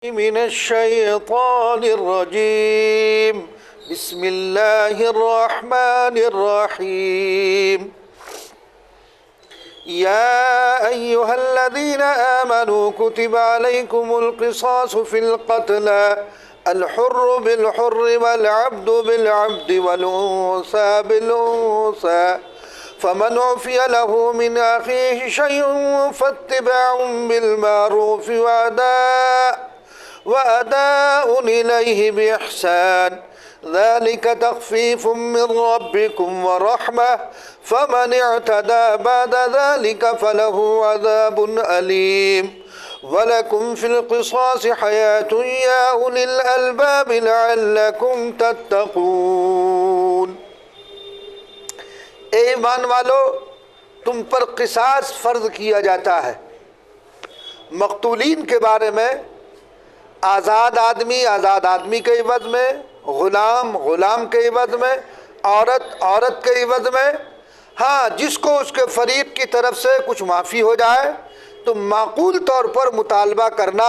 من الشيطان الرجيم بسم الله الرحمن الرحيم يا أيها الذين آمنوا كتب عليكم القصاص في القتلى الحر بالحر والعبد بالعبد والأنثى بالأنثى فمن عفي له من أخيه شيء فاتباع بالمعروف وأداء إليه بإحسان ذلك تخفيف من ربكم ورحمة فمن اعتدى بعد ذلك فله عذاب أليم وَلَكُمْ فِي الْقِصَاصِ حَيَاةٌ يَا أُولِي الْأَلْبَابِ لَعَلَّكُمْ تَتَّقُونَ۔ اے ایمان والو، تم پر قصاص فرض کیا جاتا ہے مقتولین کے بارے میں، آزاد آدمی کے عوض میں، غلام کے عوض میں، عورت کے عوض میں۔ ہاں، جس کو اس کے فریق کی طرف سے کچھ معافی ہو جائے تو معقول طور پر مطالبہ کرنا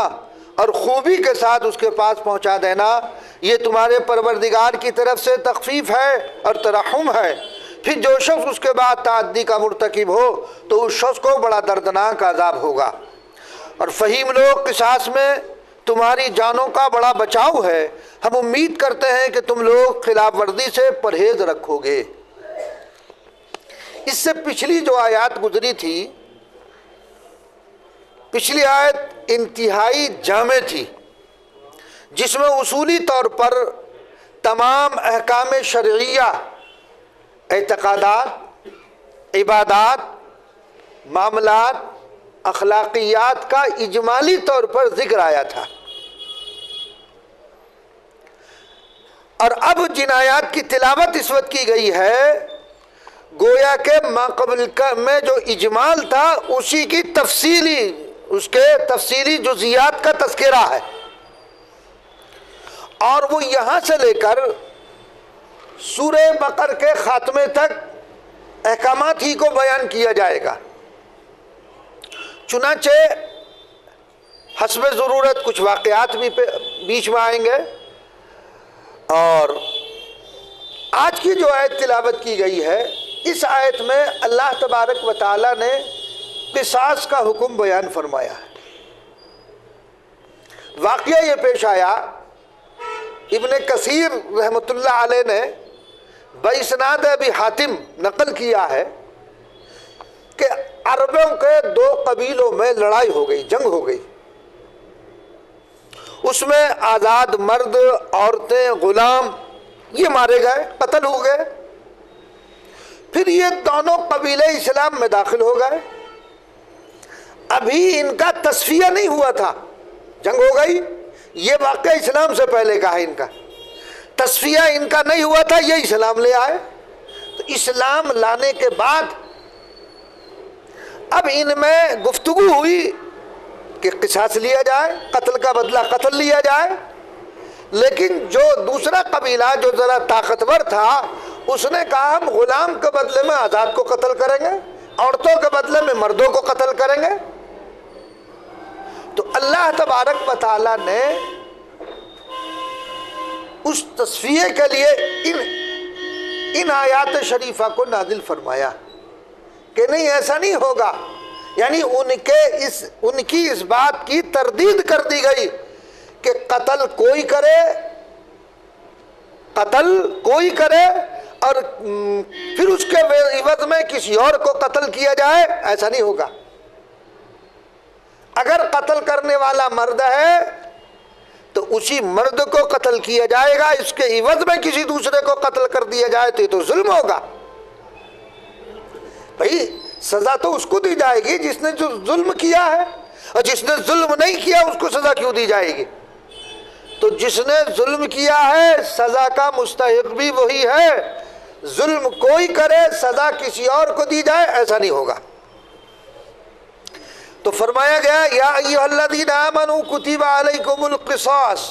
اور خوبی کے ساتھ اس کے پاس پہنچا دینا، یہ تمہارے پروردگار کی طرف سے تخفیف ہے اور ترحم ہے۔ پھر جو شخص اس کے بعد تعدی کا مرتکب ہو تو اس شخص کو بڑا دردناک عذاب ہوگا۔ اور فہیم لوگ، قصاص میں تمہاری جانوں کا بڑا بچاؤ ہے، ہم امید کرتے ہیں کہ تم لوگ خلاف ورزی سے پرہیز رکھو گے۔ اس سے پچھلی جو آیات گزری تھی، پچھلی آیت انتہائی جامع تھی، جس میں اصولی طور پر تمام احکام شرعیہ، اعتقادات، عبادات، معاملات، اخلاقیات کا اجمالی طور پر ذکر آیا تھا۔ اور اب جن آیات کی تلاوت اس وقت کی گئی ہے، گویا کہ ما قبل میں جو اجمال تھا اسی کی تفصیلی جزیات کا تذکرہ ہے، اور وہ یہاں سے لے کر سورہ بقرہ کے خاتمے تک احکامات ہی کو بیان کیا جائے گا۔ چنانچہ حسب ضرورت کچھ واقعات بھی بیچ میں آئیں گے، اور آج کی جو آیت تلاوت کی گئی ہے، اس آیت میں اللہ تبارک و تعالی نے قصاص کا حکم بیان فرمایا ہے۔ واقعہ یہ پیش آیا، ابن کثیر رحمۃ اللہ علیہ نے باسناد ابی حاتم نقل کیا ہے کہ عربوں کے دو قبیلوں میں لڑائی ہو گئی، جنگ ہو گئی۔ اس میں آزاد مرد، عورتیں، غلام یہ مارے گئے، قتل ہو گئے۔ پھر یہ دونوں قبیلے اسلام میں داخل ہو گئے۔ ابھی ان کا تصفیہ نہیں ہوا تھا، جنگ ہو گئی، یہ واقعہ اسلام سے پہلے کا ہے۔ ان کا تصفیہ ان کا نہیں ہوا تھا، یہ اسلام لے آئے۔ تو اسلام لانے کے بعد اب ان میں گفتگو ہوئی کہ قصاص لیا جائے، قتل کا بدلہ قتل لیا جائے۔ لیکن جو دوسرا قبیلہ جو ذرا طاقتور تھا، اس نے کہا ہم غلام کے بدلے میں آزاد کو قتل کریں گے، عورتوں کے بدلے میں مردوں کو قتل کریں گے۔ تو اللہ تبارک و تعالی نے اس تصفیے کے لیے ان آیات شریفہ کو نازل فرمایا کہ نہیں، ایسا نہیں ہوگا۔ یعنی ان کی اس بات کی تردید کر دی گئی کہ قتل کوئی کرے اور پھر اس کے عوض میں کسی اور کو قتل کیا جائے، ایسا نہیں ہوگا۔ اگر قتل کرنے والا مرد ہے تو اسی مرد کو قتل کیا جائے گا، اس کے عوض میں کسی دوسرے کو قتل کر دیا جائے تو یہ تو ظلم ہوگا۔ بھئی سزا تو اس کو دی جائے گی جس نے جو ظلم کیا ہے، اور جس نے ظلم نہیں کیا اس کو سزا کیوں دی جائے گی؟ تو جس نے ظلم کیا ہے سزا کا مستحق بھی وہی ہے۔ ظلم کوئی کرے، سزا کسی اور کو دی جائے، ایسا نہیں ہوگا۔ تو فرمایا گیا یا ایھا الذین آمنوا کتب علیکم القصاص،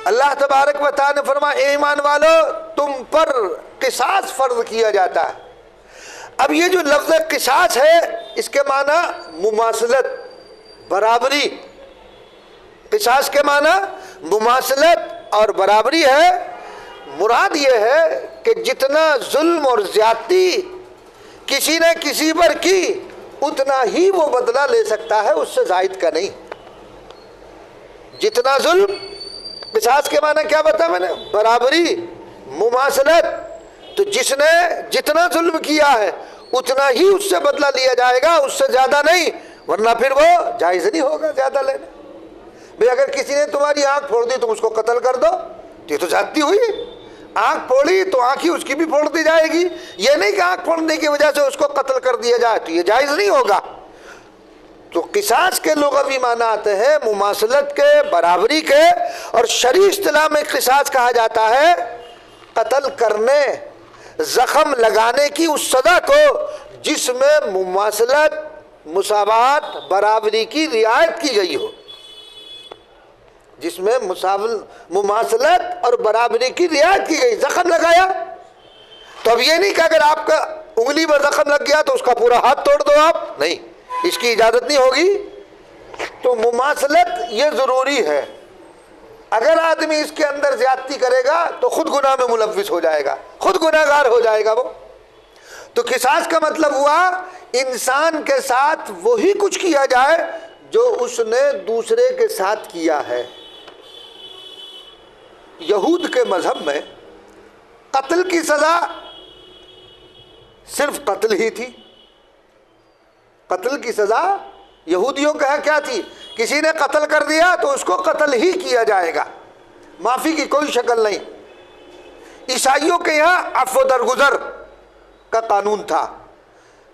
اللہ تبارک و تعالی نے فرمایا اے ایمان والو، تم پر قصاص فرض کیا جاتا ہے۔ اب یہ جو لفظ قصاص ہے، اس کے معنی مماثلت، برابری، قصاص کے معنی مماثلت اور برابری ہے۔ مراد یہ ہے کہ جتنا ظلم اور زیادتی کسی نے کسی پر کی اتنا ہی وہ بدلہ لے سکتا ہے، اس سے زائد کا نہیں۔ جتنا ظلم، قصاص کے معنی کیا بتا میں نے؟ برابری، مماثلت۔ تو جس نے جتنا ظلم کیا ہے اتنا ہی اس سے بدلہ لیا جائے گا، اس سے زیادہ نہیں، ورنہ پھر وہ جائز نہیں ہوگا زیادہ لینا۔ بھئی اگر کسی نے تمہاری آنکھ پھوڑ دی تم اس کو قتل کر دو، یہ تو زیادتی ہوئی۔ آنکھ پھوڑی تو آنکھ ہی اس کی بھی پھوڑ دی جائے گی، یہ نہیں کہ آنکھ پھوڑنے کی وجہ سے اس کو قتل کر دیا جائے، تو یہ جائز نہیں ہوگا۔ تو قصاص کے لغوی معنی آتے ہیں مماثلت کے، برابری کے، اور شرعی اصطلاح میں قصاص کہا جاتا ہے قتل کرنے، زخم لگانے کی اس سزا کو جس میں مماثلت، مساوات، برابری کی رعایت کی گئی ہو، جس میں مماثلت اور برابری کی رعایت کی گئی۔ زخم لگایا تو اب یہ نہیں کہ اگر آپ کا انگلی پر زخم لگ گیا تو اس کا پورا ہاتھ توڑ دو آپ، نہیں، اس کی اجازت نہیں ہوگی۔ تو مماثلت یہ ضروری ہے۔ اگر آدمی اس کے اندر زیادتی کرے گا تو خود گناہ میں ملوث ہو جائے گا، خود گناہ گار ہو جائے گا وہ۔ تو قصاص کا مطلب ہوا انسان کے ساتھ وہی کچھ کیا جائے جو اس نے دوسرے کے ساتھ کیا ہے۔ یہود کے مذہب میں قتل کی سزا صرف قتل ہی تھی۔ قتل کی سزا یہودیوں کا کیا تھی؟ کسی نے قتل کر دیا تو اس کو قتل ہی کیا جائے گا، معافی کی کوئی شکل نہیں۔ عیسائیوں کے یہاں عفو درگزر کا قانون تھا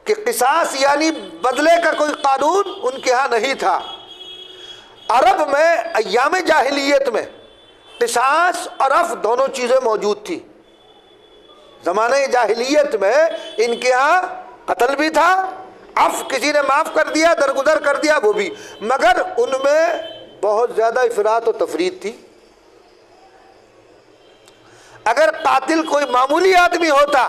کہ قصاص یعنی بدلے کا کوئی قانون ان کے ہاں نہیں تھا۔ عرب میں ایام جاہلیت میں قصاص اور عفو دونوں چیزیں موجود تھی۔ زمانہ جاہلیت میں ان کے ہاں قتل بھی تھا، عفو کسی نے معاف کر دیا، درگزر کر دیا وہ بھی، مگر ان میں بہت زیادہ افراط و تفریط تھی۔ اگر قاتل کوئی معمولی آدمی ہوتا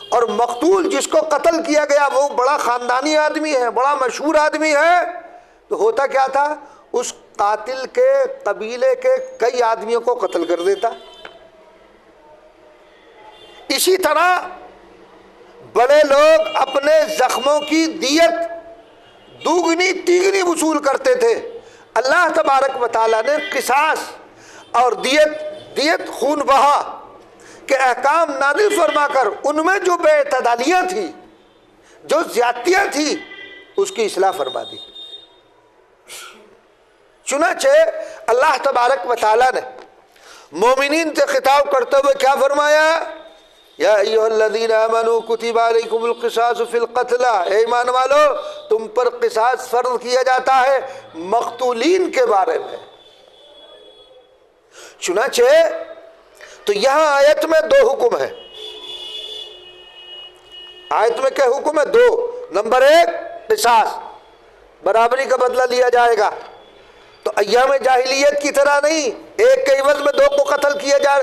اور مقتول جس کو قتل کیا گیا وہ بڑا خاندانی آدمی ہے، بڑا مشہور آدمی ہے، تو ہوتا کیا تھا؟ اس قاتل کے قبیلے کے کئی آدمیوں کو قتل کر دیتا۔ اسی طرح بڑے لوگ اپنے زخموں کی دیت دوگنی تیگنی وصول کرتے تھے۔ اللہ تبارک و تعالیٰ نے قصاص اور دیت خون بہا کے احکام نازل فرما کر ان میں جو بے اعتدالیاں تھیں، جو زیادتیاں تھیں، اس کی اصلاح فرما دی۔ چنانچہ اللہ تبارک و تعالیٰ نے مومنین سے خطاب کرتے ہوئے کیا فرمایا؟ یا ایھا الذین آمنوا کتب علیکم القصاص فی القتل، اے ایمان والو تم پر قصاص فرض کیا جاتا ہے مقتولین کے بارے میں۔ چنانچہ تو یہاں آیت میں دو حکم ہیں۔ آیت میں کیا حکم ہے؟ دو۔ نمبر ایک قصاص، برابری کا بدلہ لیا جائے گا۔ تو ایام جاہلیت کی طرح نہیں ایک کے عوض میں دو کو قتل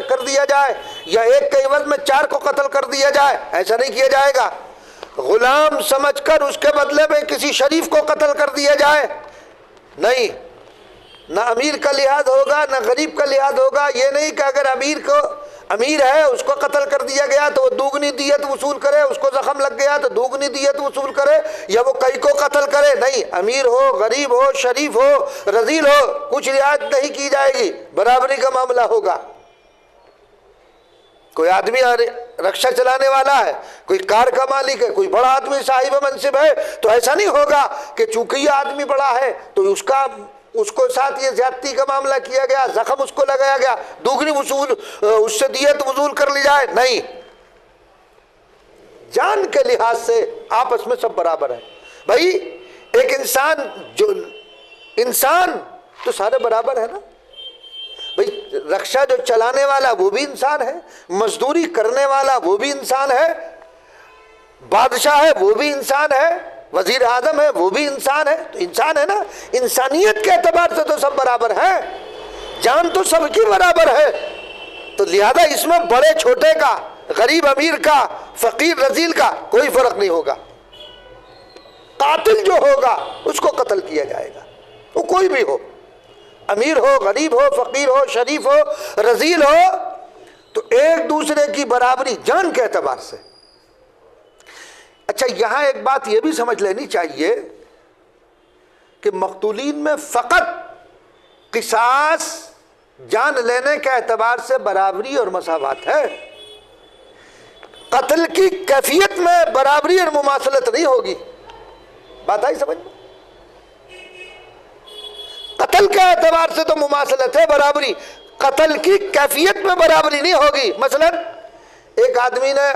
کر دیا جائے یا ایک کے عوض میں چار کو قتل کر دیا جائے، ایسا نہیں کیا جائے گا۔ غلام سمجھ کر اس کے بدلے میں کسی شریف کو قتل کر دیا جائے، نہیں، نہ امیر کا لحاظ ہوگا نہ غریب کا لحاظ ہوگا۔ یہ نہیں کہ اگر امیر ہے اس کو قتل کر دیا گیا تو وہ دوگنی دیت وصول کرے، اس کو زخم لگ گیا تو دوگنی دیت وصول کرے، یا وہ کئی کو قتل کرے، نہیں، امیر ہو، غریب ہو، شریف ہو، رذیل ہو، کچھ رعایت نہیں کی جائے گی، برابری کا معاملہ ہوگا۔ کوئی آدمی رکشہ چلانے والا ہے، کوئی کار کا مالک ہے، کوئی بڑا آدمی صاحب منصب ہے، تو ایسا نہیں ہوگا کہ چونکہ یہ آدمی بڑا ہے تو اس کو ساتھ یہ زیادتی کا معاملہ کیا گیا، زخم اس کو لگایا گیا، دوگنی اس سے دیت وصول کر لی جائے، نہیں۔ جان کے لحاظ سے آپس میں سب برابر ہیں۔ بھائی ایک انسان تو سارے برابر ہے نا۔ بھائی رکشہ جو چلانے والا وہ بھی انسان ہے، مزدوری کرنے والا وہ بھی انسان ہے، بادشاہ ہے وہ بھی انسان ہے، وزیر اعظم ہے وہ بھی انسان ہے، تو انسان ہے نا۔ انسانیت کے اعتبار سے تو سب برابر ہیں، جان تو سب کی برابر ہے۔ تو لہذا اس میں بڑے چھوٹے کا، غریب امیر کا، فقیر رذیل کا کوئی فرق نہیں ہوگا۔ قاتل جو ہوگا اس کو قتل کیا جائے گا، وہ کوئی بھی ہو۔ امیر ہو، غریب ہو، فقیر ہو، شریف ہو، رذیل ہو، تو ایک دوسرے کی برابری جان کے اعتبار سے۔ اچھا، یہاں ایک بات یہ بھی سمجھ لینی چاہیے کہ مقتولین میں فقط قصاص جان لینے کے اعتبار سے برابری اور مساوات ہے، قتل کی کیفیت میں برابری اور مماثلت نہیں ہوگی۔ بات آئی سمجھ میں؟ قتل کے اعتبار سے تو مماثلت ہے، برابری، قتل کی کیفیت میں برابری نہیں ہوگی۔ مثلا ایک آدمی نے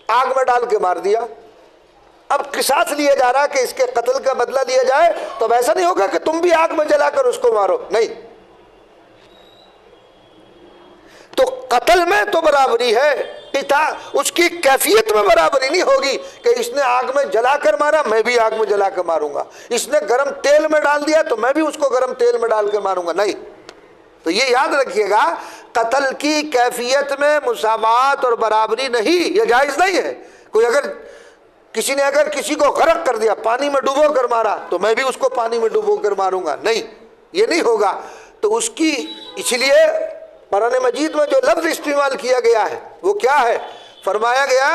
آگ میں ڈال کے مار دیا، اب قصاص لیا جا رہا کہ اس کے قتل کا بدلہ لیا جائے، تو اب ایسا نہیں ہوگا کہ تم بھی آگ میں جلا کر اس کو مارو، نہیں، تو قتل میں تو برابری ہے، اس کی کیفیت میں برابری نہیں ہوگی کہ اس نے آگ میں جلا کر مارا، میں بھی آگ میں جلا کر ماروں گا، اس نے گرم تیل میں ڈال دیا تو میں بھی اس کو گرم تیل میں ڈال کر ماروں گا، نہیں۔ تو یہ یاد رکھیے گا، قتل کی کیفیت میں مساوات اور برابری نہیں، یہ جائز نہیں ہے۔ کسی نے اگر کسی کو غرق کر دیا، پانی میں ڈبو کر مارا، تو میں بھی اس کو پانی میں ڈبو کر ماروں گا، نہیں، یہ نہیں ہوگا۔ تو اس کی، اس لیے قرآن مجید میں جو لفظ استعمال کیا گیا ہے وہ کیا ہے؟ فرمایا گیا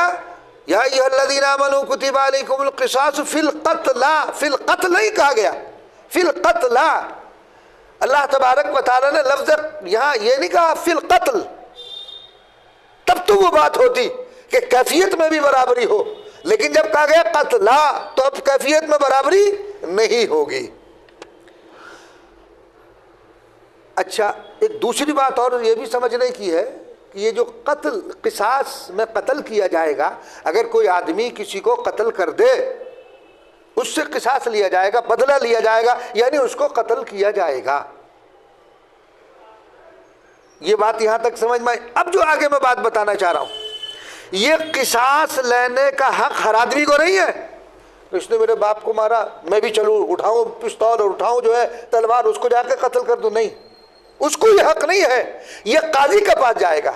یا ایھا الذین آمنوا کتب علیکم القصاص فی القتل، فی القتل نہیں کہا گیا، فی القتل۔ اللہ تبارک و تعالیٰ نے لفظ یہاں یہ نہیں کہا فی القتل، تب تو وہ بات ہوتی کہ کیفیت میں بھی برابری ہو، لیکن جب کہا گیا قتل تو اب کیفیت میں برابری نہیں ہوگی۔ اچھا، ایک دوسری بات اور یہ بھی سمجھنے کی ہے کہ یہ جو قتل، قصاص میں قتل کیا جائے گا، اگر کوئی آدمی کسی کو قتل کر دے اس سے قصاص لیا جائے گا، بدلہ لیا جائے گا، یعنی اس کو قتل کیا جائے گا۔ یہ بات یہاں تک سمجھ میں۔ اب جو آگے میں بات بتانا چاہ رہا ہوں، یہ قصاص لینے کا حق ہر آدمی کو نہیں ہے۔ اس نے میرے باپ کو مارا، میں بھی چلوں اٹھاؤں پستول اور اٹھاؤں جو ہے تلوار، اس کو جا کے قتل کر دوں، نہیں، اس کو یہ حق نہیں ہے۔ یہ قاضی کے پاس جائے گا،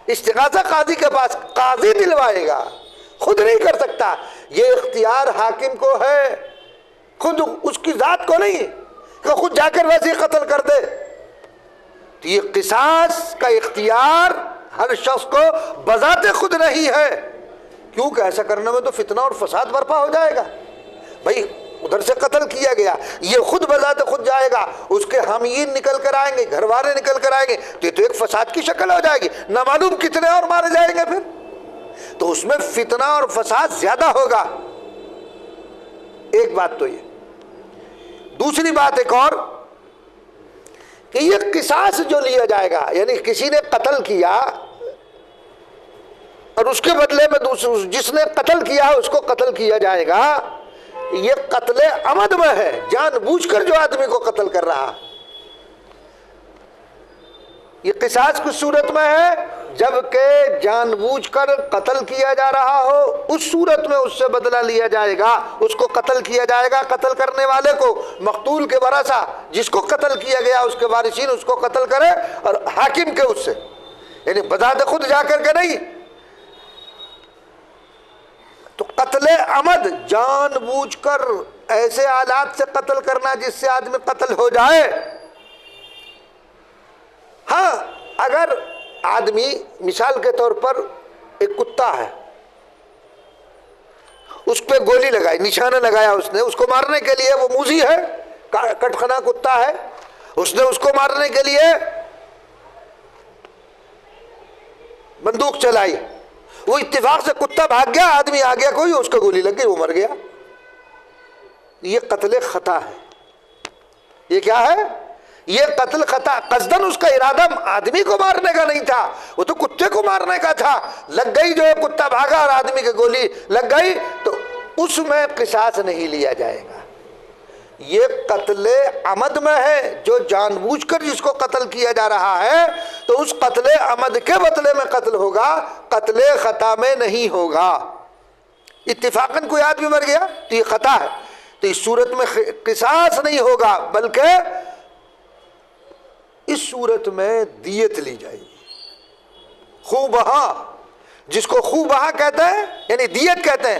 استغاثہ قاضی کے پاس، قاضی دلوائے گا، خود نہیں کر سکتا۔ یہ اختیار حاکم کو ہے، خود اس کی ذات کو نہیں کہ خود جا کر ویسے ہی قتل کر دے۔ تو یہ قصاص کا اختیار ہر شخص کو بذات خود نہیں ہے، کیونکہ ایسا کرنے میں تو فتنہ اور فساد برپا ہو جائے گا۔ بھائی ادھر سے قتل کیا گیا، یہ خود بذات خود جائے گا، اس کے حامیین نکل کر آئیں گے، گھر والے نکل کر آئیں گے، تو یہ تو ایک فساد کی شکل ہو جائے گی، نہ معلوم کتنے اور مارے جائیں گے پھر، تو اس میں فتنہ اور فساد زیادہ ہوگا۔ ایک بات تو یہ۔ دوسری بات ایک اور کہ یہ قصاص جو لیا جائے گا، یعنی کسی نے قتل کیا اور اس کے بدلے میں جس نے قتل کیا اس کو قتل کیا جائے گا، یہ قتل عمد میں ہے، جان بوجھ کر جو آدمی کو قتل کر رہا۔ یہ قصاص کس صورت میں ہے؟ جبکہ جان بوجھ کر قتل کیا جا رہا ہو، اس صورت میں اس سے بدلہ لیا جائے گا، اس کو قتل کیا جائے گا، قتل کرنے والے کو، مقتول کے ورثہ، جس کو قتل کیا گیا اس کے وارثین اس کو قتل کرے، اور حاکم کے اس سے، یعنی بذات خود جا کر کے نہیں۔ تو قتل عمد، جان بوجھ کر ایسے آلات سے قتل کرنا جس سے آدمی قتل ہو جائے۔ ہاں، اگر آدمی مثال کے طور پر ایک کتا ہے، اس پہ گولی لگائی، نشانہ لگایا اس نے، اس کو مارنے کے لیے، وہ موذی ہے، کٹخنا کتا ہے، اس نے اس کو مارنے کے لیے بندوق چلائی، وہ اتفاق سے کتا بھاگ گیا، آدمی آ گیا کوئی، اس کو گولی لگ گئی، وہ مر گیا۔ یہ قتل خطا ہے۔ یہ کیا ہے؟ یہ قتل خطا، قصدن اس کا ارادہ آدمی کو مارنے کا نہیں تھا، وہ تو کتے کو مارنے کا تھا، لگ گئی، جو کتا بھاگا اور آدمی کی گولی لگ گئی، تو اس میں قصاص نہیں لیا جائے گا۔ یہ قتل عمد میں ہے، جو جان بوجھ کر جس کو قتل کیا جا رہا ہے، تو اس قتل عمد کے بدلے میں قتل ہوگا، قتل خطا میں نہیں ہوگا۔ اتفاقاً کوئی آدمی مر گیا تو یہ خطا ہے، تو اس صورت میں قصاص نہیں ہوگا، بلکہ اس صورت میں دیت لی جائے گی، خوں بہا، جس کو خوں بہا کہتے ہیں، یعنی دیت کہتے ہیں،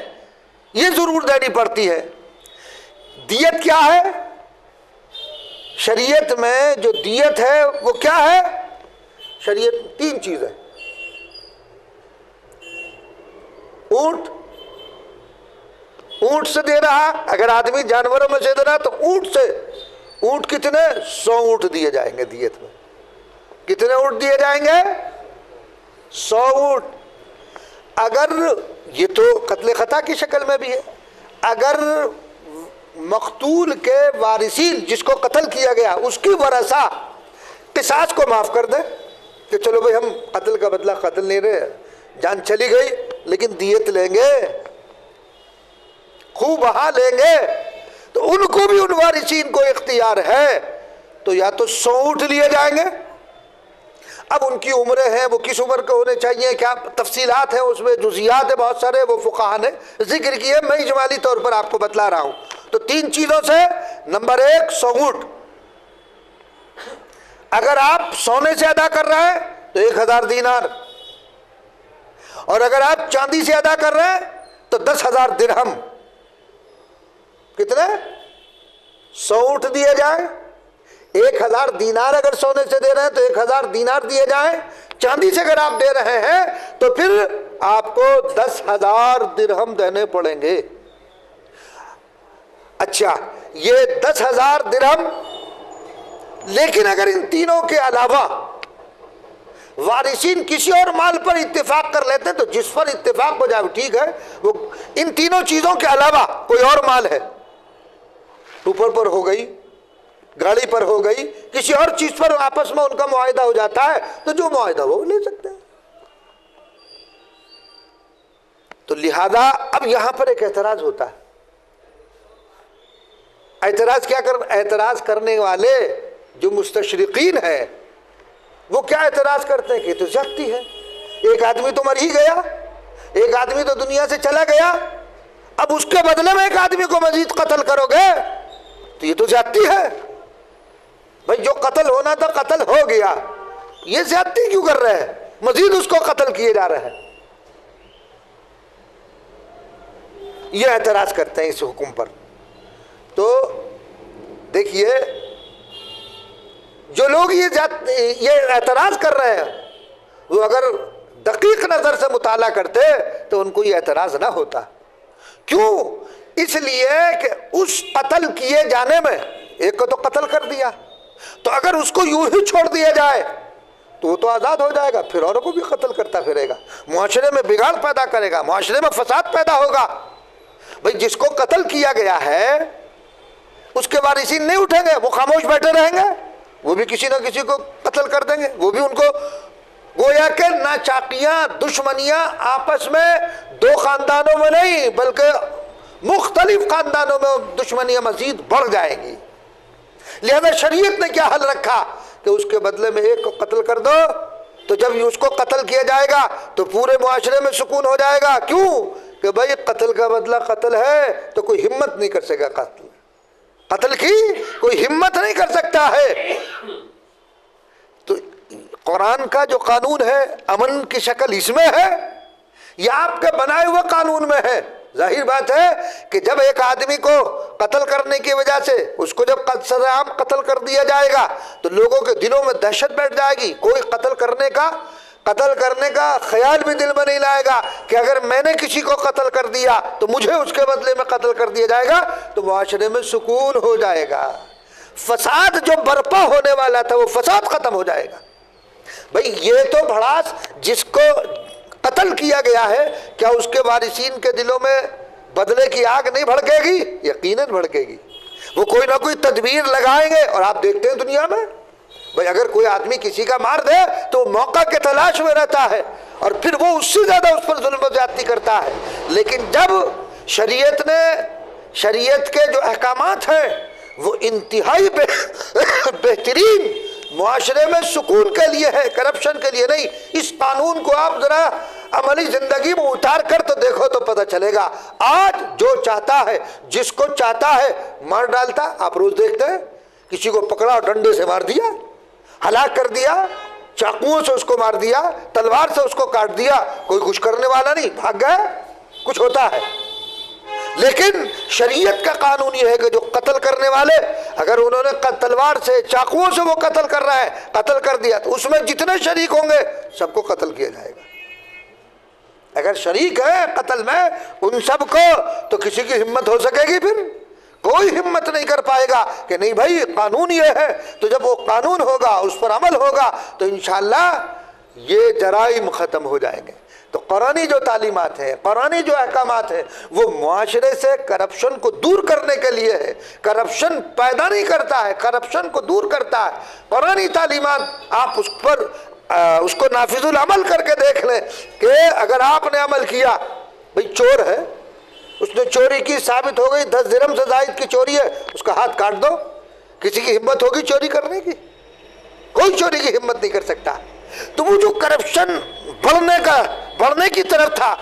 یہ ضرور دینی پڑتی ہے۔ دیت کیا ہے؟ شریعت میں جو دیت ہے وہ کیا ہے؟ شریعت 3 چیز ہے. اونٹ سے دے رہا، اگر آدمی جانوروں میں سے دے رہا تو اونٹ سے. اونٹ کتنے؟ 100 اونٹ دیے جائیں گے دیت میں. کتنے اونٹ دیے جائیں گے؟ 100 اونٹ. اگر یہ تو قتل خطا کی شکل میں بھی ہے، اگر مقتول کے وارثین جس کو قتل کیا گیا اس کی ورثہ قصاص کو معاف کر دیں کہ چلو بھئی ہم قتل کا بدلہ قتل نہیں رہے، جان چلی گئی لیکن دیت لیں گے، خوب بہا لیں گے، تو ان کو بھی ان وارثین کو اختیار ہے. تو یا تو 100 اونٹ لیے جائیں گے. اب ان کی عمریں ہیں، وہ کس عمر کے ہونے چاہیے، کیا تفصیلات ہیں، اس میں جزیات ہیں بہت سارے، وہ فقہا نے ذکر کیے، میں اجمالی طور پر آپ کو بتلا رہا ہوں. تو 3 چیزوں سے، نمبر 1 100 اونٹ. اگر آپ سونے سے ادا کر رہے ہیں تو 1000 دینار، اور اگر آپ چاندی سے ادا کر رہے ہیں تو 10,000 درہم. کتنے؟ 100 اونٹ دیے جائیں. 1000 دینار اگر سونے سے دے رہے ہیں تو 1000 دینار دیے جائیں. چاندی سے اگر آپ دے رہے ہیں تو پھر آپ کو 10,000 درہم دینے پڑیں گے. اچھا، یہ 10,000 درہم. لیکن اگر ان تینوں کے علاوہ وارثین کسی اور مال پر اتفاق کر لیتے ہیں تو جس پر اتفاق ہو جائے ٹھیک ہے، وہ ان تینوں چیزوں کے علاوہ کوئی اور مال ہے، اوپر پر ہو گئی، گاڑی پر ہو گئی، کسی اور چیز پر آپس میں ان کا معاہدہ ہو جاتا ہے تو جو معاہدہ وہ لے سکتے ہیں. تو لہذا اب یہاں پر ایک اعتراض ہوتا ہے. اعتراض کرنے والے جو مستشرقین ہیں وہ کیا اعتراض کرتے ہیں کہ تو زیادتی ہے. ایک آدمی تو مر ہی گیا، ایک آدمی تو دنیا سے چلا گیا، اب اس کے بدلے میں ایک آدمی کو مزید قتل کرو گے تو یہ تو زیادتی ہے. بھئی جو قتل ہونا تھا قتل ہو گیا، یہ زیادتی کیوں کر رہے ہیں، مزید اس کو قتل کیے جا رہے ہیں. یہ اعتراض کرتے ہیں اس حکم پر. تو دیکھیے، جو لوگ یہ اعتراض کر رہے ہیں وہ اگر دقیق نظر سے مطالعہ کرتے تو ان کو یہ اعتراض نہ ہوتا. کیوں؟ اس لیے کہ اس قتل کیے جانے میں ایک کو تو قتل کر دیا، تو اگر اس کو یوں ہی چھوڑ دیا جائے تو وہ تو آزاد ہو جائے گا، پھر اوروں کو بھی قتل کرتا پھرے گا، معاشرے میں بگاڑ پیدا کرے گا، معاشرے میں فساد پیدا ہوگا. بھئی جس کو قتل کیا گیا ہے اس کے وارثین نہیں اٹھیں گے، وہ خاموش بیٹھے رہیں گے، وہ بھی کسی نہ کسی کو قتل کر دیں گے. وہ بھی ان کو گویا کہ ناچاقیاں، دشمنیاں آپس میں 2 خاندانوں میں نہیں بلکہ مختلف خاندانوں میں دشمنیاں مزید بڑھ جائیں گی. لہذا شریعت نے کیا حل رکھا کہ اس کے بدلے میں ایک کو قتل کر دو، تو جب اس کو قتل کیا جائے گا تو پورے معاشرے میں سکون ہو جائے گا. کیوں؟ کہ بھئی قتل کا بدلہ قتل ہے تو کوئی ہمت نہیں کر سکے، قتل کی کوئی ہمت نہیں کر سکتا ہے. تو قرآن کا جو قانون ہے امن کی شکل اس میں ہے یا آپ کے بنائے ہوئے قانون میں ہے؟ ظاہر بات ہے کہ جب ایک آدمی کو قتل کرنے کی وجہ سے اس کو جب سزا عام قتل کر دیا جائے گا تو لوگوں کے دلوں میں دہشت بیٹھ جائے گی. کوئی قتل کرنے کا خیال بھی دل میں نہیں لائے گا کہ اگر میں نے کسی کو قتل کر دیا تو مجھے اس کے بدلے میں قتل کر دیا جائے گا. تو معاشرے میں سکون ہو جائے گا، فساد جو برپا ہونے والا تھا وہ فساد ختم ہو جائے گا. بھئی یہ تو بھڑاس جس کو قتل کیا گیا ہے، کیا اس کے وارثین کے دلوں میں بدلے کی آگ نہیں بھڑکے گی؟ یقیناً بھڑکے گی. وہ کوئی نہ کوئی تدبیر لگائیں گے. اور آپ دیکھتے ہیں دنیا میں بھئی اگر کوئی آدمی کسی کا مار دے تو موقع کے تلاش میں رہتا ہے اور پھر وہ اس سے زیادہ اس پر ظلم و زیادتی کرتا ہے. لیکن جب شریعت کے جو احکامات ہیں وہ انتہائی بہترین معاشرے میں سکون کے لیے ہے، کرپشن کے لیے نہیں. اس قانون کو آپ ذرا عملی زندگی میں اتار کر تو دیکھو تو پتہ چلے گا. آج جو چاہتا ہے، جس کو چاہتا ہے مار ڈالتا. آپ روز دیکھتے ہیں کسی کو پکڑا اور ڈنڈے سے مار دیا، ہلاک کر دیا، چاقوؤں سے اس کو مار دیا، تلوار سے اس کو کاٹ دیا. کوئی کچھ کرنے والا نہیں، بھاگ گئے. کچھ ہوتا ہے لیکن شریعت کا قانون یہ ہے کہ جو قتل کرنے والے اگر انہوں نے تلوار سے چاقوؤں سے وہ قتل کر رہا ہے قتل کر دیا تو اس میں جتنے شریک ہوں گے سب کو قتل کیا جائے گا. اگر شریک ہے قتل میں ان سب کو تو کسی کی ہمت ہو سکے گی؟ پھر کوئی ہمت نہیں کر پائے گا کہ نہیں بھائی قانون یہ ہے. تو جب وہ قانون ہوگا اس پر عمل ہوگا تو انشاءاللہ یہ جرائم ختم ہو جائیں گے. تو قرآنی جو تعلیمات ہیں قرآنی جو احکامات ہیں وہ معاشرے سے کرپشن کو دور کرنے کے لیے ہے. کرپشن پیدا نہیں کرتا ہے، کرپشن کو دور کرتا ہے. قرآنی تعلیمات آپ اس پر اس کو نافذ العمل کر کے دیکھ لیں کہ اگر آپ نے عمل کیا، بھئی چور ہے اس نے چوری کی ثابت ہو گئی 10 درہم سے زائد کی چوری ہے، اس کا ہاتھ کاٹ دو. کسی کی ہمت ہوگی چوری کرنے کی؟ کوئی چوری کی ہمت نہیں کر سکتا. تو وہ جو کرپشن بڑھنے کی طرف تھا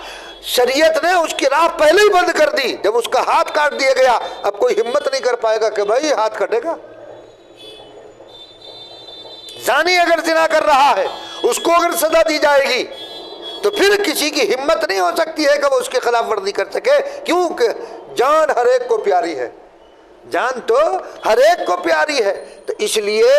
شریعت نے اس کی راہ پہلے ہی بند کر دی. جب اس کا ہاتھ کاٹ دیا گیا اب کوئی ہمت نہیں کر پائے گا کہ بھائی ہاتھ کٹے گا. زانی اگر زنا کر رہا ہے اس کو اگر سزا دی جائے گی تو پھر کسی کی ہمت نہیں ہو سکتی ہے کہ وہ اس کی خلاف ورزی کر سکے. کیونکہ جان ہر ایک کو پیاری ہے، جان تو ہر ایک کو پیاری ہے. تو اس لیے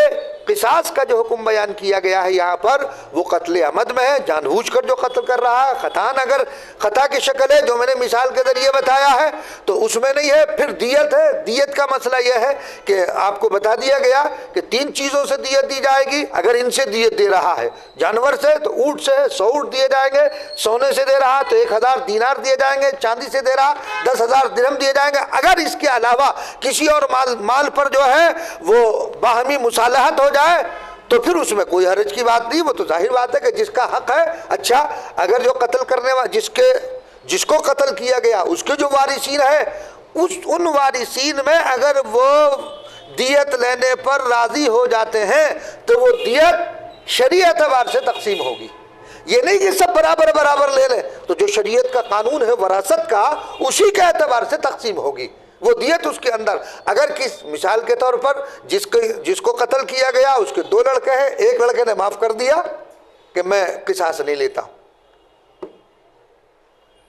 قصاص کا جو حکم بیان کیا گیا ہے یہاں پر وہ قتل عمد میں ہے. جان بوجھ کر جو قتل کر رہا ہے خطان اگر خطا کی شکل ہے جو میں نے مثال کے ذریعے بتایا ہے تو اس میں نہیں ہے. پھر دیت ہے. دیت کا مسئلہ یہ ہے کہ آپ کو بتا دیا گیا کہ 3 چیزوں سے دیت دی جائے گی. اگر ان سے دیت دے رہا ہے جانور سے تو اونٹ سے 100 اونٹ دیے جائیں گے. سونے سے دے رہا تو 1000 دینار دیے جائیں گے. چاندی سے دے رہا 10,000 درہم دیے جائیں گے. اگر اس کے علاوہ کسی اور مال پر جو ہے وہ باہمی مصالحت ہو جائے تو پھر اس میں کوئی حرج کی بات نہیں. وہ تو ظاہر بات ہے کہ جس کا حق ہے. اچھا اگر جو قتل کرنے والا جس کو قتل کیا گیا اس کے جو وارثین ہے ان وارثین میں اگر وہ دیت لینے پر راضی ہو جاتے ہیں تو وہ دیت شرعی اعتبار سے تقسیم ہوگی. یہ نہیں کہ سب برابر لے لیں. تو جو شریعت کا قانون ہے وراثت کا اسی کے اعتبار سے تقسیم ہوگی وہ دیت. اس کے اندر اگر کس مثال کے طور پر جس کو قتل کیا گیا اس کے 2 لڑکے ہیں، ایک لڑکے نے معاف کر دیا کہ میں قصاص نہیں لیتا،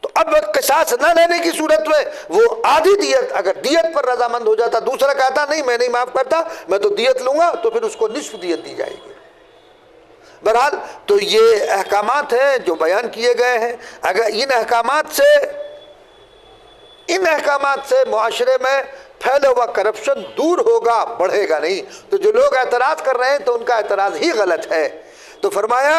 تو اب قصاص نہ لینے کی صورت میں وہ آدھی دیت اگر دیت پر رضامند ہو جاتا، دوسرا کہتا نہیں میں نہیں معاف کرتا میں تو دیت لوں گا، تو پھر اس کو نصف دیت دی جائے گی. بہرحال تو یہ احکامات ہیں جو بیان کیے گئے ہیں. اگر ان احکامات سے معاشرے میں پھیلا ہوا کرپشن دور ہوگا، بڑھے گا نہیں. تو جو لوگ اعتراض کر رہے ہیں تو ان کا اعتراض ہی غلط ہے. تو فرمایا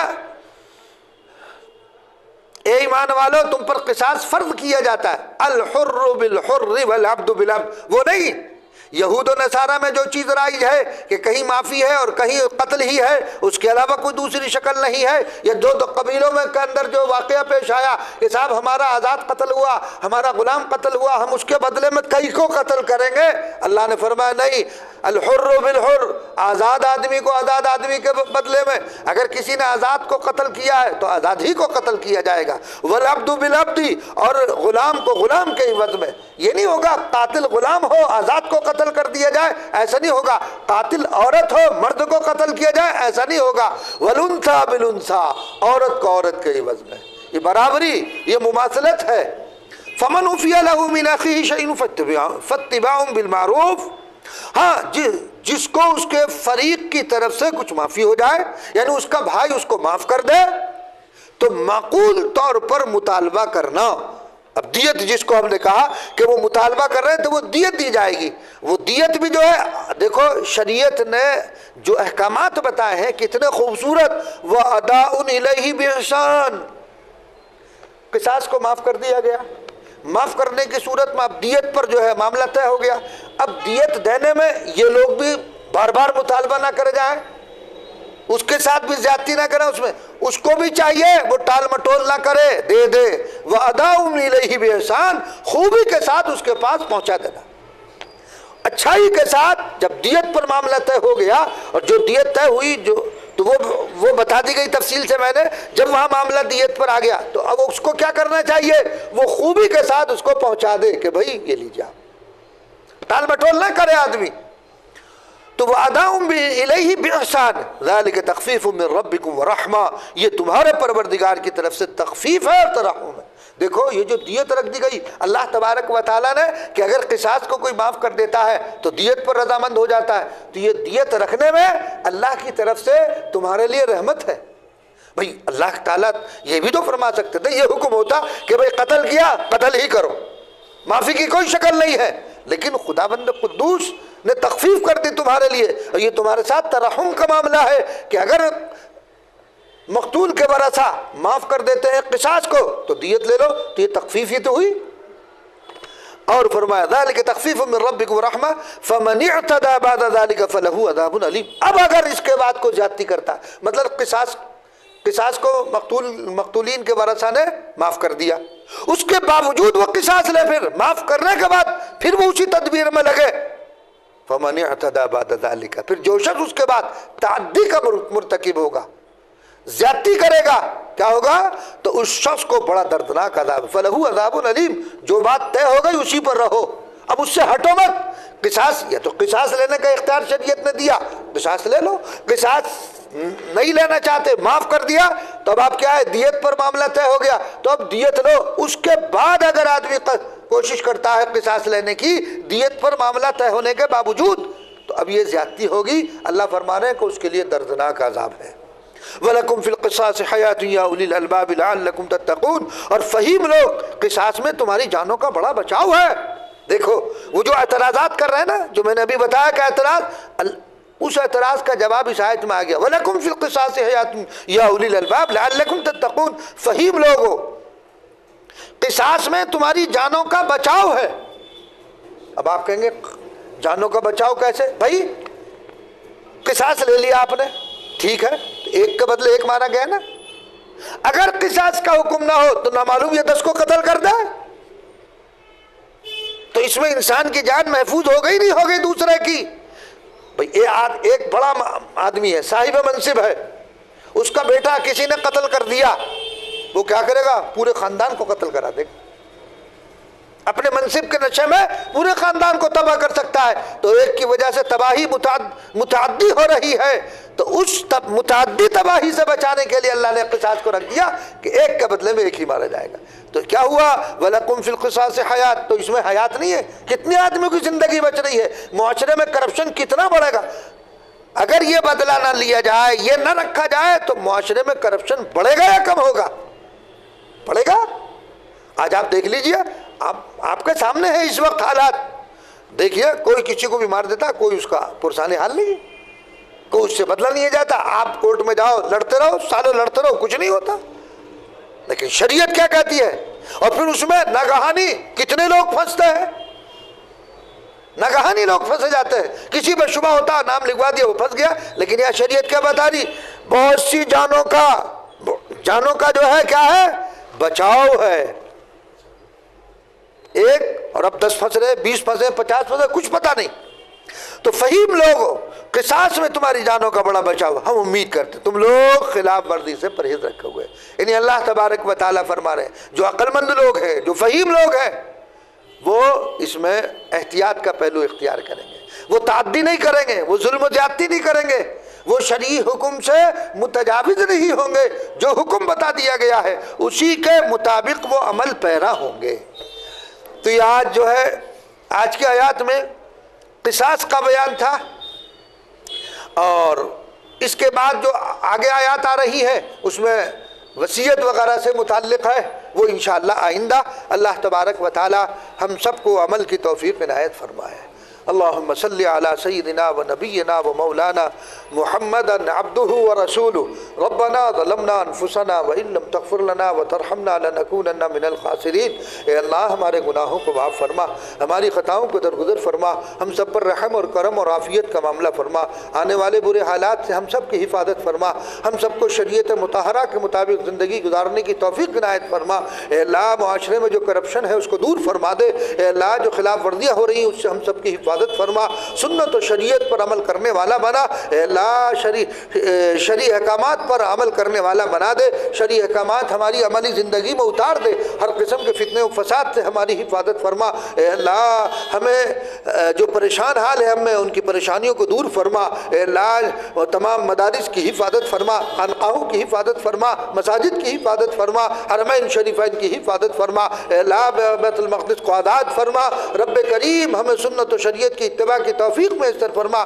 اے ایمان والو تم پر قصاص فرض کیا جاتا ہے. الحر بالحر والعبد بالعبد. وہ نہیں یہود و نصارہ میں جو چیز رائج ہے کہ کہیں معافی ہے اور کہیں قتل ہی ہے، اس کے علاوہ کوئی دوسری شکل نہیں ہے. یا دو قبیلوں میں کے اندر جو واقعہ پیش آیا کہ صاحب ہمارا آزاد قتل ہوا، ہمارا غلام قتل ہوا، ہم اس کے بدلے میں کئی کو قتل کریں گے. اللہ نے فرمایا نہیں، الحر بالحر، آزاد آدمی کو آزاد آدمی کے بدلے میں اگر کسی نے آزاد کو قتل کیا ہے تو آزاد ہی کو قتل کیا جائے گا. والعبد بالعبد، اور غلام کو غلام کے عوض میں. یہ نہیں ہوگا قاتل غلام ہو آزاد کو قتل کر دیا جائے، ایسا نہیں ہوگا. قاتل عورت ہو مرد کو قتل کیا جائے، ایسا نہیں ہوگا. والانثى بالانثى، عورت کو عورت کے عوض میں. یہ برابری، یہ مماثلت ہے. فمن عفی له من اخیہ شیء فاتباع بالمعروف. ہاں جس کو اس کے فریق کی طرف سے کچھ معافی ہو جائے، یعنی اس کا بھائی اس کو معاف کر دے، تو معقول طور پر مطالبہ کرنا. اب دیت جس کو ہم نے کہا کہ وہ مطالبہ کر رہے ہیں تو وہ دیت دی جائے گی. وہ دیت بھی جو ہے دیکھو شریعت نے جو احکامات بتائے ہیں کتنے خوبصورت. وَأَدَاءٌ إِلَيْهِ بِإِحْسَانٍ. قصاص کو معاف کر دیا گیا، معاف کرنے کی صورت میں اب دیت پر جو ہے معاملہ طے ہو گیا. اب دیت دینے میں یہ لوگ بھی بار بار مطالبہ نہ کرے جائیں، اس کے ساتھ بھی زیادتی نہ کریں. اس کو بھی چاہیے وہ ٹال مٹول نہ کرے، دے دے. وَأَدَاءٌ إِلَيْهِ بِإِحْسَانٍ، خوبی کے ساتھ اس کے پاس پہنچا دینا، اچھائی کے ساتھ. جب دیت پر معاملہ طے ہو گیا اور جو دیت طے ہوئی تو وہ بتا دی گئی تفصیل سے میں نے. جب وہاں معاملہ دیت پر آ گیا تو اب اس کو کیا کرنا چاہیے؟ وہ خوبی کے ساتھ اس کو پہنچا دے کہ بھائی یہ لیجیے، ٹال مٹول نہ کرے آدمی. تو وَأَدَاءٌ إِلَيْهِ بِإِحْسَانٍ ذَلِكَ تَخْفِيفٌ مِّن رَبِّكُمْ وَرَحْمَةٌ. یہ تمہارے پروردگار کی طرف سے تخفیف ہے اور ترحم ہے. دیکھو یہ جو دیت رکھ دی گئی اللہ تبارک و تعالیٰ نے کہ اگر قصاص کو کوئی معاف کر دیتا ہے تو دیت پر رضامند ہو جاتا ہے، تو یہ دیت رکھنے میں اللہ کی طرف سے تمہارے لیے رحمت ہے۔ بھئی اللہ تعالیٰ یہ بھی تو فرما سکتے تھے، یہ حکم ہوتا کہ بھئی قتل کیا قتل ہی کرو، معافی کی کوئی شکل نہیں ہے، لیکن خداوند قدوس نے تخفیف کر دی تمہارے لیے، اور یہ تمہارے ساتھ ترحم کا معاملہ ہے کہ اگر مقتول کے ورثہ معاف کر دیتے ہیں قصاص کو تو دیت لے لو، تو یہ تخفیف ہی تو ہوئی۔ اور فرمایا ذالک تخفیف من ربکم ورحمہ فمن اعتدی بعد ذالک فلہ عذاب علیم۔ اب اگر اس کے بعد کو زیادتی کرتا، مطلب قصاص کو مقتولین کے ورثہ نے معاف کر دیا، اس کے باوجود وہ قصاص لے، پھر معاف کرنے کے بعد پھر وہ اسی تدبیر میں لگے، فمن اعتدی بعد ذالک، پھر جو شخص اس کے بعد تعدی کا مرتکب ہوگا، زیادتی کرے گا، کیا ہوگا؟ تو اس شخص کو بڑا دردناک عذاب، فلہ عذاب علیم۔ جو بات طے ہو گئی اسی پر رہو، اب اس سے ہٹو مت۔ قصاص، یا تو قصاص لینے کا اختیار شریعت نے دیا، قصاص لے لو، قصاص نہیں لینا چاہتے معاف کر دیا تو اب آپ کیا ہے، دیت پر معاملہ طے ہو گیا تو اب دیت لو۔ اس کے بعد اگر آدمی کوشش کرتا ہے قصاص لینے کی دیت پر معاملہ طے ہونے کے باوجود، تو اب یہ زیادتی ہوگی۔ اللہ فرما رہے ہیں کہ اس کے لیے دردناک عذاب ہے۔ وَلَكُمْ فِي الْقِصَاصِ حَيَاةٌ يَا أُولِي الْأَلْبَابِ لَعَلَّكُمْ تَتَّقُونَ، اور فہیم لوگ، قصاص میں تمہاری جانوں کا بڑا بچاؤ ہے۔ دیکھو وہ جو اعتراضات کر رہے ہیں نا، جو میں نے ابھی بتایا کہ اعتراض، اس اعتراض کا جواب اس آیت میں آ گیا، وَلَكُمْ فِي الْقِصَاصِ حَيَاةٌ يَا أُولِي الْأَلْبَابِ لَعَلَّكُمْ تَتَّقُونَ، فہیم لوگو قصاص میں تمہاری جانوں کا بچاؤ ہے۔ اب آپ کہیں گے جانوں کا بچاؤ کیسے؟ بھائی قصاص لے لیا آپ نے، ٹھیک ہے، ایک کے بدلے ایک مارا گیا نا۔ اگر قصاص کا حکم نہ ہو تو نامعلوم یہ 10 کو قتل کر دے، تو اس میں انسان کی جان محفوظ ہو گئی نہیں ہو گئی دوسرے کی۔ بھئی ایک بڑا آدمی ہے، صاحب منصب ہے، اس کا بیٹا کسی نے قتل کر دیا، وہ کیا کرے گا؟ پورے خاندان کو قتل کرا دے گا، اپنے منصب کے نشے میں پورے خاندان کو تباہ کر سکتا ہے۔ تو ایک کی وجہ سے تباہی متعدی ہو رہی ہے، تو اس متعدی تباہی سے بچانے کے لیے اللہ نے قصاص کو رکھ دیا کہ ایک کے بدلے میں ایک ہی مارا جائے گا۔ تو کیا ہوا؟ وَلَكُمْ فِي الْقِصَاصِ حَيَاةٌ، تو اس میں حیات نہیں ہے؟ کتنے آدمیوں کی زندگی بچ رہی ہے، معاشرے میں کرپشن کتنا بڑھے گا۔ اگر یہ بدلہ نہ لیا جائے، یہ نہ رکھا جائے، تو معاشرے میں کرپشن بڑھے گا یا کم ہوگا؟ بڑھے گا۔ آج آپ دیکھ لیجئے، آپ کے سامنے ہے اس وقت حالات، دیکھیے کوئی کسی کو بھی مار دیتا، کوئی اس کا پرسانی حال نہیں، کوئی اس سے بدلہ نہیں جاتا۔ آپ کورٹ میں جاؤ، لڑتے رہو، سالوں لڑتے رہو، کچھ نہیں ہوتا۔ لیکن شریعت کیا کہتی ہے؟ اور پھر اس میں ناگہانی کتنے لوگ پھنستے ہیں، ناگہانی لوگ پھنسے جاتے ہیں، کسی پہ شبہ ہوتا نام لکھوا دیا وہ پھنس گیا۔ لیکن یہ شریعت کیا بتا رہی؟ بہت سی جانوں کا جو ہے کیا ہے؟ بچاؤ ہے۔ ایک اور اب 10 پھنس رہے، 20 پھنسے، 50 پھنسے، کچھ پتہ نہیں۔ تو فہیم لوگوں، قصاص میں تمہاری جانوں کا بڑا بچاؤ، ہم امید کرتے تم لوگ خلاف ورزی سے پرہیز رکھے ہوئے۔ یعنی اللہ تبارک و تعالیٰ فرما رہے ہیں جو عقل مند لوگ ہیں، جو فہیم لوگ ہیں، وہ اس میں احتیاط کا پہلو اختیار کریں گے، وہ تعدی نہیں کریں گے، وہ ظلم و زیادتی نہیں کریں گے، وہ شرعی حکم سے متجاوز نہیں ہوں گے، جو حکم بتا دیا گیا ہے اسی کے مطابق وہ عمل پیرا ہوں گے۔ تو یہ آج جو ہے، آج کی آیات میں قصاص کا بیان تھا، اور اس کے بعد جو آگے آیات آ رہی ہے اس میں وصیت وغیرہ سے متعلق ہے، وہ انشاءاللہ آئندہ اللہ تبارک و تعالی ہم سب کو عمل کی توفیق عنایت فرمائے۔ اللہم صلی علی سیدنا و نبینا و مولانا محمدا عبدہ و رسولہ ربنا ظلمنا انفسنا وان لم تغفر لنا وترحمنا لنکونن من الخاسرین۔ اے اللہ ہمارے گناہوں کو معاف فرما، ہماری خطاؤں کو درگزر فرما، ہم سب پر رحم اور کرم اور عافیت کا معاملہ فرما، آنے والے برے حالات سے ہم سب کی حفاظت فرما، ہم سب کو شریعت مطہرہ کے مطابق زندگی گزارنے کی توفیق عنایت فرما۔ اے اللہ معاشرے میں جو کرپشن ہے اس کو دور فرما دے، اے اللہ جو خلاف ورزیاں ہو رہی ہیں اس سے ہم سب کی حفاظت حفاظت فرما، سنت و شریعت پر عمل کرنے والا بنا، اے اللہ شرعی احکامات پر عمل کرنے والا بنا دے، شرعی احکامات ہماری عملی زندگی میں اتار دے، ہر قسم کے فتنے و فساد سے ہماری حفاظت فرما، اے اللہ ہمیں جو پریشان حال ہے ہمیں ان کی پریشانیوں کو دور فرما، اے اللہ تمام مدارس کی حفاظت فرما، خانقاہوں کی حفاظت فرما، مساجد کی حفاظت فرما، حرمین شریفین کی حفاظت فرما، اے اللہ بیت المقدس کو آزاد فرما، رب کریم ہمیں سنت و شریعت کی اتباع کی توفیق میسر فرما۔